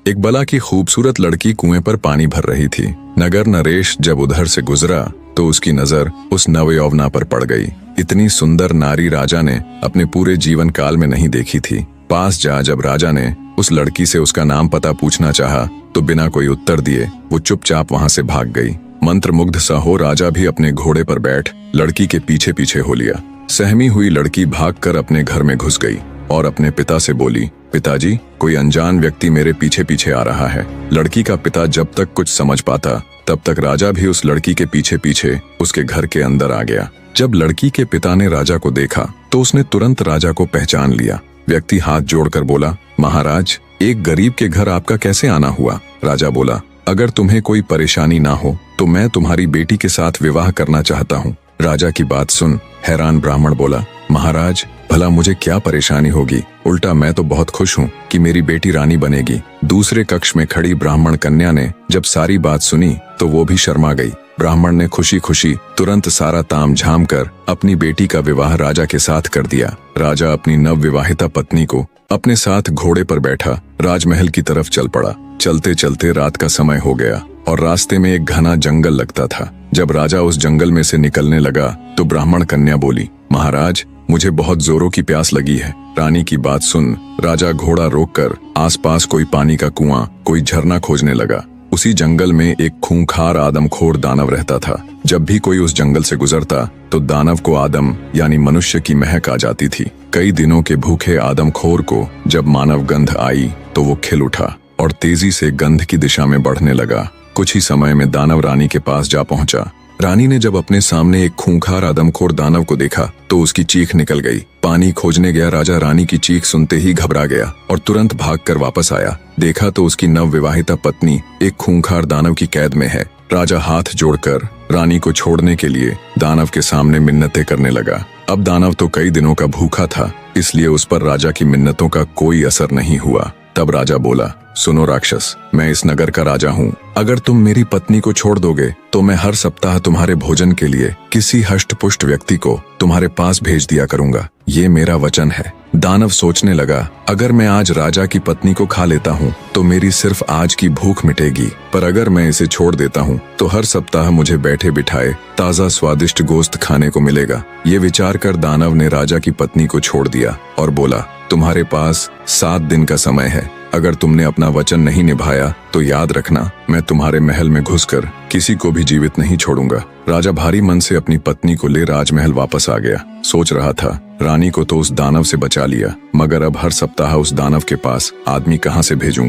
एक बला की खूबसूरत लड़की कुएं पर पानी भर रही थी। नगर नरेश जब उधर से गुजरा तो उसकी नजर उस नवयौवना पर पड़ गई। इतनी सुंदर नारी राजा ने अपने पूरे जीवन काल में नहीं देखी थी। पास जा जब राजा ने उस लड़की से उसका नाम पता पूछना चाहा तो बिना कोई उत्तर दिए वो चुपचाप वहां से भाग गई। मंत्रमुग्ध सा हो राजा भी अपने घोड़े पर बैठ लड़की के पीछे पीछे हो लिया। सहमी हुई लड़की भागकर अपने घर में घुस गई और अपने पिता से बोली, पिताजी, कोई अनजान व्यक्ति मेरे पीछे पीछे आ रहा है। लड़की का पिता जब तक कुछ समझ पाता तब तक राजा भी उस लड़की के पीछे पीछे उसके घर के अंदर आ गया। जब लड़की के पिता ने राजा को देखा तो उसने तुरंत राजा को पहचान लिया। व्यक्ति हाथ जोड़कर बोला, महाराज, एक गरीब के घर आपका कैसे आना हुआ? राजा बोला, अगर तुम्हें कोई परेशानी ना हो तो मैं तुम्हारी बेटी के साथ विवाह करना चाहता हूँ। राजा की बात सुन हैरान ब्राह्मण बोला, महाराज, भला मुझे क्या परेशानी होगी? उल्टा मैं तो बहुत खुश हूँ कि मेरी बेटी रानी बनेगी। दूसरे कक्ष में खड़ी ब्राह्मण कन्या ने जब सारी बात सुनी तो वो भी शर्मा गई। ब्राह्मण ने खुशी खुशी तुरंत सारा ताम झाम कर अपनी बेटी का विवाह राजा के साथ कर दिया। राजा अपनी नवविवाहिता पत्नी को अपने साथ घोड़े पर बैठा राजमहल की तरफ चल पड़ा। चलते चलते रात का समय हो गया और रास्ते में एक घना जंगल लगता था। जब राजा उस जंगल में से निकलने लगा तो ब्राह्मण कन्या बोली, महाराज, मुझे बहुत जोरों की प्यास लगी है। रानी की बात सुन राजा घोड़ा रोककर आसपास कोई पानी का कुआं, कोई झरना खोजने लगा। उसी जंगल में एक खूंखार आदमखोर दानव रहता था। जब भी कोई उस जंगल से गुजरता तो दानव को आदम यानी मनुष्य की महक आ जाती थी। कई दिनों के भूखे आदमखोर को जब मानव गंध आई तो वो खिल उठा और तेजी से गंध की दिशा में बढ़ने लगा। कुछ ही समय में दानव रानी के पास जा पहुंचा। रानी ने जब अपने सामने एक खूंखार आदमखोर दानव को देखा तो उसकी चीख निकल गई। पानी खोजने गया राजा रानी की चीख सुनते ही घबरा गया और तुरंत भागकर वापस आया। देखा तो उसकी नवविवाहिता पत्नी एक खूंखार दानव की कैद में है। राजा हाथ जोड़कर रानी को छोड़ने के लिए दानव के सामने मिन्नतें करने लगा। अब दानव तो कई दिनों का भूखा था, इसलिए उस पर राजा की मिन्नतों का कोई असर नहीं हुआ। तब राजा बोला, सुनो राक्षस, मैं इस नगर का राजा हूँ। अगर तुम मेरी पत्नी को छोड़ दोगे तो मैं हर सप्ताह तुम्हारे भोजन के लिए किसी हष्ट-पुष्ट व्यक्ति को तुम्हारे पास भेज दिया करूंगा। ये मेरा वचन है। दानव सोचने लगा, अगर मैं आज राजा की पत्नी को खा लेता हूँ तो मेरी सिर्फ आज की भूख मिटेगी, पर अगर मैं इसे छोड़ देता हूँ तो हर सप्ताह मुझे बैठे बिठाए ताजा स्वादिष्ट गोश्त खाने को मिलेगा। ये विचार कर दानव ने राजा की पत्नी को छोड़ दिया और बोला, तुम्हारे पास 7 दिन का समय है। अगर तुमने अपना वचन नहीं निभाया तो याद रखना, मैं तुम्हारे महल में घुसकर किसी को भी जीवित नहीं छोड़ूंगा। राजा भारी मन से अपनी पत्नी को ले राजमहल वापस आ गया। सोच रहा था, रानी को तो उस दानव से बचा लिया, मगर अब हर सप्ताह उस दानव के पास आदमी कहाँ से भेजूंगा?